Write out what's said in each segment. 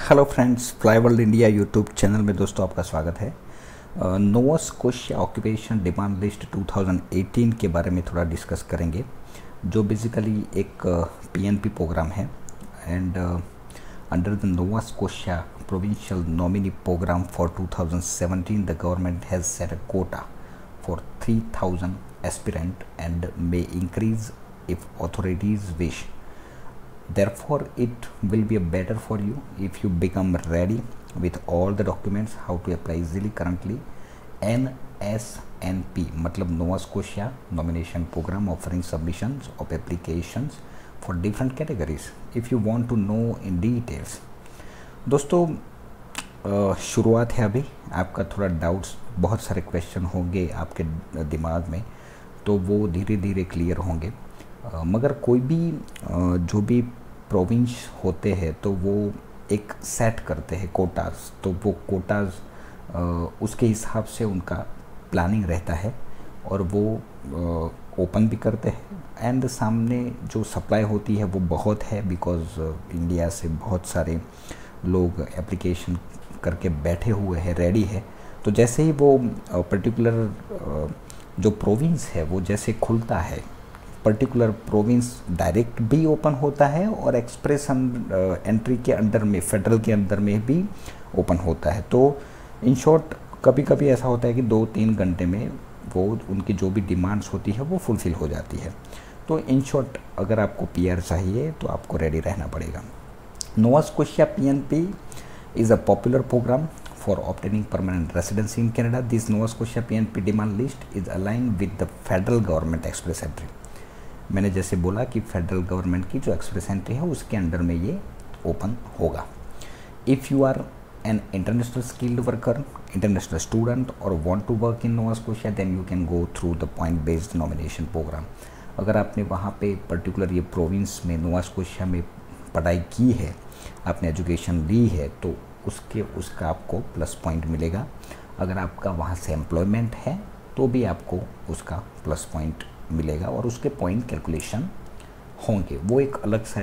Hello friends, fly world India YouTube channel में दोस्तों आपका स्वागत है। Nova Scotia occupation demand list 2018 के बारे में थोड़ा डिस्कस करेंगे, जो बेसिकली एक पीएनपी प्रोग्राम है and under the Nova Scotia provincial nominee program for 2017 the government has set a quota for 3000 aspirant and may increase if authorities wish. Therefore, it will be better for you if you become ready with all the documents how to apply easily. Currently, NSNP मतलब Nova Scotia Nomination Program offering submissions of applications for different categories. If you want to know in details, दोस्तों शुरुआत है अभी. आपका थोड़ा doubts, बहुत सारे question होंगे आपके दिमाग में, तो वो धीरे धीरे क्लियर होंगे. मगर कोई भी जो भी प्रोविंस होते हैं तो वो एक सेट करते हैं कोटाज, तो वो कोटाज उसके हिसाब से उनका प्लानिंग रहता है और वो ओपन भी करते हैं. एंड सामने जो सप्लाई होती है वो बहुत है, बिकॉज़ इंडिया से बहुत सारे लोग एप्लीकेशन करके बैठे हुए हैं, रेडी है. तो जैसे ही वो पर्टिकुलर जो प्रोविंस है वो जैसे खुलता है, पर्टिकुलर प्रोविंस डायरेक्ट भी ओपन होता है और एक्सप्रेस एंट्री के अंडर में, फेडरल के अंदर में भी ओपन होता है. तो इन शॉर्ट कभी कभी ऐसा होता है कि 2-3 घंटे में वो उनकी जो भी डिमांड्स होती है वो फुलफ़िल हो जाती है. तो इन शॉर्ट अगर आपको पीआर चाहिए तो आपको रेडी रहना पड़ेगा. Nova Scotia PNP is a popular program for obtaining permanent residency in Canada. This Nova Scotia PNP demand list is aligned with the federal government express entry. मैंने जैसे बोला कि फेडरल गवर्नमेंट की जो एक्सप्रेस एंट्री है उसके under में ये ओपन होगा. If you are an international skilled worker, international student or want to work in Nova Scotia, then you can go through the point based nomination programme. अगर आपने वहाँ पे पर्टिकुलर ये प्रोविंस में नोवा स्कोशिया में पढ़ाई की है, आपने एजुकेशन ली है, तो उसका आपको प्लस पॉइंट मिलेगा. अगर आपका वहाँ से एम्प्लॉयमेंट है तो भी आपको उसका प्लस पॉइंट मिलेगा और उसके पॉइंट कैलकुलेशन होंगे. वो एक अलग सा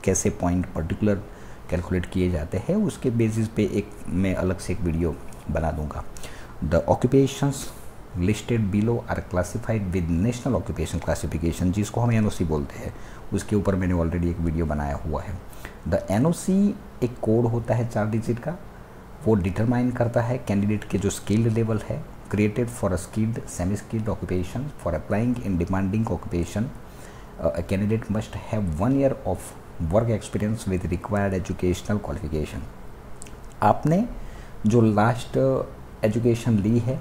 कैसे पॉइंट पर्टिकुलर कैलकुलेट किए जाते हैं उसके बेसिस पे मैं अलग से एक वीडियो बना दूंगा. The occupations listed below are classified with national occupation classification, जिसको हम एनओसी बोलते हैं. उसके ऊपर मैंने ऑलरेडी एक वीडियो बनाया हुआ है. द एनओसी एक कोड होता है 4 डिजिट का, वो डिटरमाइन करता है कैंडिडेट के जो स्किल्ड लेवल है. created for a skilled, semi-skilled occupation. For applying in demanding occupation, a candidate must have 1 year of work experience with required educational qualification. आपने जो लास्ट एजुकेशन ली है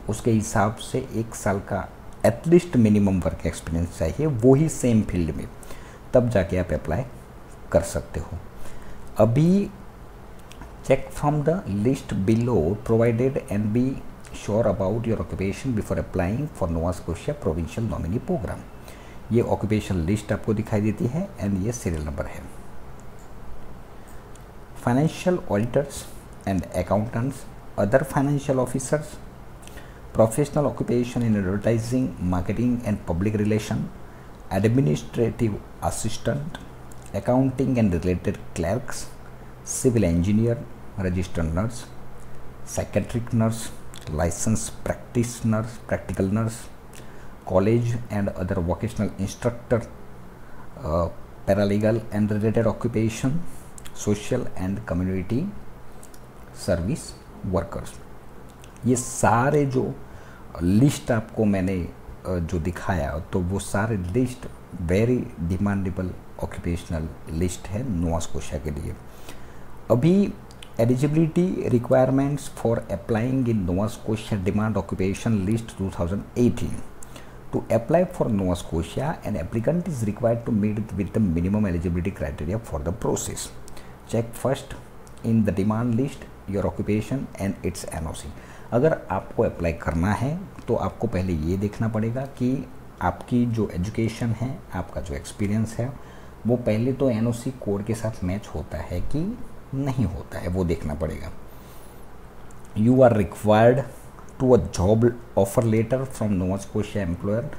उसके हिसाब से 1 साल का एटलीस्ट मिनिमम वर्क एक्सपीरियंस चाहिए, वो ही सेम फील्ड में, तब जाके आप अप्लाई कर सकते हो. अभी check from the list below provided and be sure about your occupation before applying for Nova Scotia Provincial Nominee Program. ये ऑक्यूपेशन लिस्ट आपको दिखाई देती है एंड ये सीरियल नंबर है. Financial auditors and accountants, other financial officers, professional occupation in advertising, marketing and public relation, administrative assistant, accounting and related clerks, civil engineer, registered nurse, psychiatric nurse, licensed practitioners, practical nurse, college and other vocational instructor, paralegal and related occupation, social and community service workers. ये सारे जो list आपको मैंने जो दिखाया, तो वो सारे list very demandable occupational list है नोवा स्कोशिया के लिए. अभी Eligibility requirements for applying in Nova Scotia Demand Occupation List 2018. To apply for Nova Scotia, an applicant is required to meet with the minimum eligibility criteria for the process. Check first in the demand list your occupation and its NOC. अगर आपको apply करना है तो आपको पहले ये देखना पड़ेगा कि आपकी जो एजुकेशन है, आपका जो एक्सपीरियंस है, वो पहले तो NOC कोड के साथ मैच होता है कि नहीं होता है, वो देखना पड़ेगा. You are required to a job offer letter from Nova Scotia employer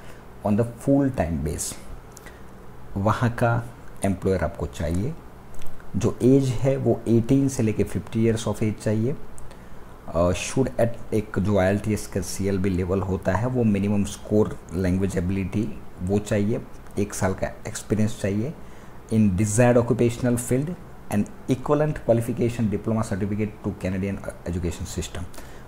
on the full time base. वहाँ का एम्प्लॉयर आपको चाहिए जो एज है वो 18 से लेके 50 ईयर्स ऑफ एज चाहिए। शुड एट एक जो IELTS का CLB लेवल होता है वो मिनिमम स्कोर लैंग्वेज एबिलिटी वो चाहिए। 1 साल का एक्सपीरियंस चाहिए इन desired occupational field and equivalent qualification diploma certificate two Canadian education system.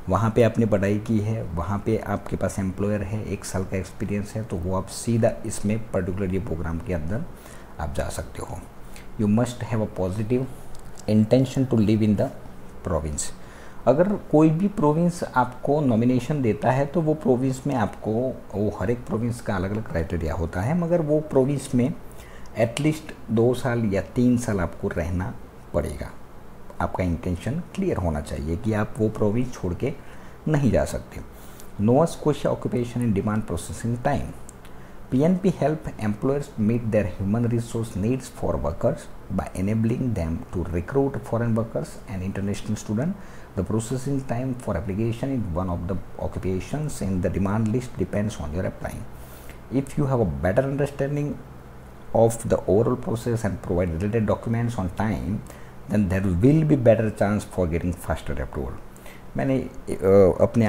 वहाँ पे आपने पढ़ाई की है, वहाँ पे आपके पास एम्प्लॉयर है, 1 साल का एक्सपीरियंस है, तो वो आप सीधा इसमें पर्टिकुलर ये प्रोग्राम के अंदर आप जा सकते हो। You must have a positive intention to live in the province. अगर कोई भी प्रोविंस आपको नॉमिनेशन देता है तो वो प्रोविंस में आपको, वो हर एक प्रोविंस का अलग अलग क्राइटेरिया होता है, मगर वो प्रोविंस में एटलीस्ट 2 साल या 3 साल आपको रहना पड़ेगा। आपका इंटेंशन क्लियर होना चाहिए कि आप वो प्रोविंस छोड़ के नहीं जा सकते। Nova Scotia occupation in demand processing time. PNP help employers meet their human resource needs for workers by enabling them to recruit foreign workers and international students. The processing time for application in one of the occupations in the demand list depends on your applying. If you have a better understanding of the overall process and provide related documents on time, then there will be better chance for getting faster approval. मैंने अपने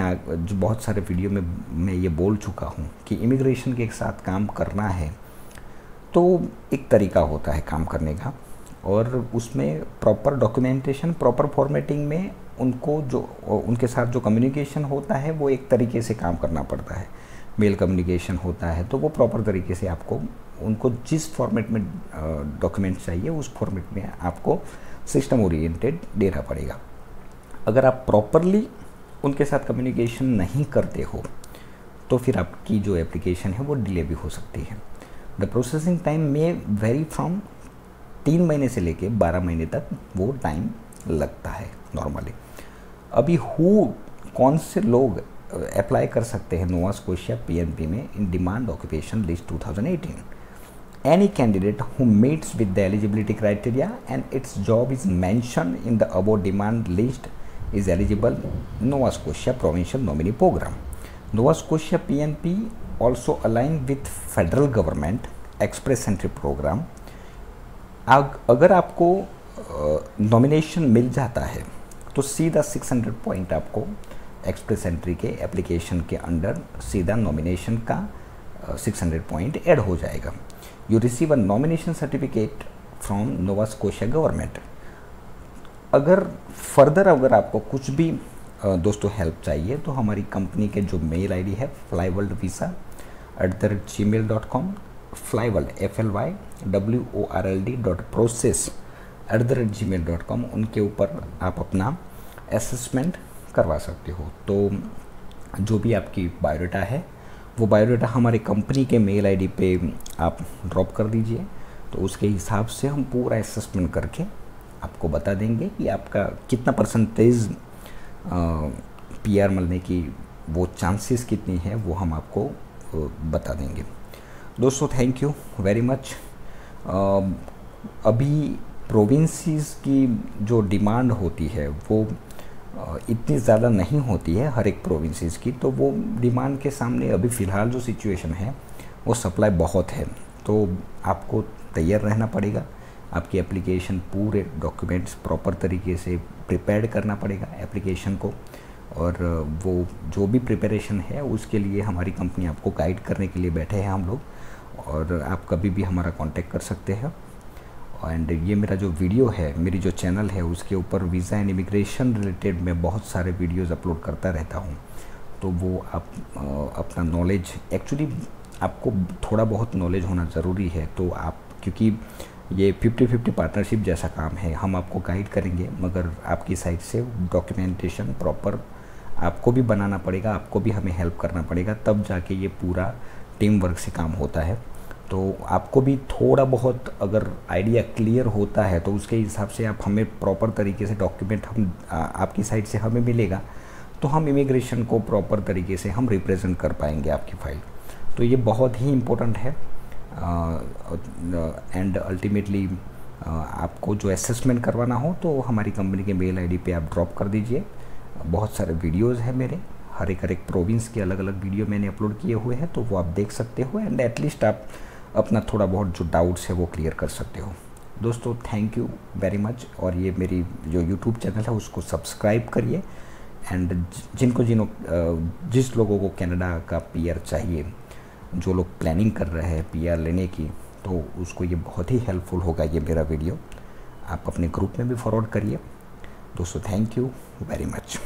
जो बहुत सारे video में मैं ये बोल चुका हूँ कि इमिग्रेशन के साथ काम करना है तो एक तरीका होता है काम करने का, और उसमें प्रॉपर डॉक्यूमेंटेशन, प्रॉपर फॉर्मेटिंग में उनको जो उनके साथ जो कम्युनिकेशन होता है वो एक तरीके से काम करना पड़ता है। मेल कम्युनिकेशन होता है तो वो प्रॉपर तरीके से आपको उनको जिस फॉर्मेट में डॉक्यूमेंट चाहिए उस फॉर्मेट में आपको सिस्टम ओरिएंटेड देना पड़ेगा। अगर आप प्रॉपरली उनके साथ कम्युनिकेशन नहीं करते हो तो फिर आपकी जो एप्लीकेशन है वो डिले भी हो सकती है। द प्रोसेसिंग टाइम में वेरी फ्रॉम 3 महीने से लेके 12 महीने तक वो टाइम लगता है नॉर्मली। अभी कौन से लोग अप्लाई कर सकते हैं नोवा स्कोशिया PNP में in demand occupation list 2018? Any candidate who meets with the eligibility criteria and its job is mentioned in the above demand list is eligible Nova Scotia Provincial Nominee Program. Nova Scotia PNP also aligned with federal government Express Entry Program. अगर आपको nomination मिल जाता है तो सीधा 600 point आपको express entry के application के under सीधा नॉमिनेशन का 600 पॉइंट ऐड हो जाएगा। You receive a nomination certificate from Nova Scotia government. अगर आपको कुछ भी दोस्तों हेल्प चाहिए तो हमारी कंपनी के जो मेल ID है flyworldvisa@gmail.com, flyworld FLYWORLD.process@gmail.com, उनके ऊपर आप अपना असेसमेंट करवा सकते हो। तो जो भी आपकी बायोडाटा है वो बायोडाटा हमारे कंपनी के मेल ID पे आप ड्रॉप कर दीजिए, तो उसके हिसाब से हम पूरा असेसमेंट करके आपको बता देंगे कि आपका कितना परसेंटेज PR मिलने की वो चांसेस कितनी है, वो हम आपको बता देंगे। दोस्तों थैंक यू वेरी मच। अभी प्रोविंसेस की जो डिमांड होती है वो इतनी ज़्यादा नहीं होती है हर एक प्रोविंसेस की, तो वो डिमांड के सामने अभी फ़िलहाल जो सिचुएशन है वो सप्लाई बहुत है, तो आपको तैयार रहना पड़ेगा। आपकी एप्लीकेशन पूरे डॉक्यूमेंट्स प्रॉपर तरीके से प्रिपेयर करना पड़ेगा एप्लीकेशन को, और वो जो भी प्रिपरेशन है उसके लिए हमारी कंपनी आपको गाइड करने के लिए बैठे हैं हम लोग, और आप कभी भी हमारा कांटेक्ट कर सकते हैं। एंड ये मेरा जो वीडियो है, मेरी जो चैनल है उसके ऊपर वीज़ा एंड इमिग्रेशन रिलेटेड मैं बहुत सारे वीडियोस अपलोड करता रहता हूँ, तो वो आप अपना नॉलेज, एक्चुअली आपको थोड़ा बहुत नॉलेज होना ज़रूरी है, तो आप, क्योंकि ये 50-50 पार्टनरशिप जैसा काम है, हम आपको गाइड करेंगे मगर आपकी साइड से डॉक्यूमेंटेशन प्रॉपर आपको भी बनाना पड़ेगा, आपको भी हमें हेल्प करना पड़ेगा, तब जाके ये पूरा टीम वर्क से काम होता है। तो आपको भी थोड़ा बहुत अगर आइडिया क्लियर होता है तो उसके हिसाब से आप हमें प्रॉपर तरीके से डॉक्यूमेंट हम आपकी साइड से हमें मिलेगा, तो हम इमिग्रेशन को प्रॉपर तरीके से हम रिप्रेजेंट कर पाएंगे आपकी फ़ाइल। तो ये बहुत ही इम्पोर्टेंट है। एंड अल्टीमेटली आपको जो असेसमेंट करवाना हो तो हमारी कंपनी के मेल ID पे आप ड्रॉप कर दीजिए। बहुत सारे वीडियोस हैं मेरे, हर एक प्रोविंस के अलग अलग वीडियो मैंने अपलोड किए हुए हैं, तो वो आप देख सकते हो, एंड एटलीस्ट आप अपना थोड़ा बहुत जो डाउट्स है वो क्लियर कर सकते हो। दोस्तों थैंक यू वेरी मच। और ये मेरी जो यूट्यूब चैनल है उसको सब्सक्राइब करिए। एंड जिस लोगों को कनाडा का पीआर चाहिए, जो लोग प्लानिंग कर रहे हैं पीआर लेने की, तो उसको ये बहुत ही हेल्पफुल होगा ये मेरा वीडियो। आप अपने ग्रुप में भी फॉरवर्ड करिए। दोस्तों थैंक यू वेरी मच।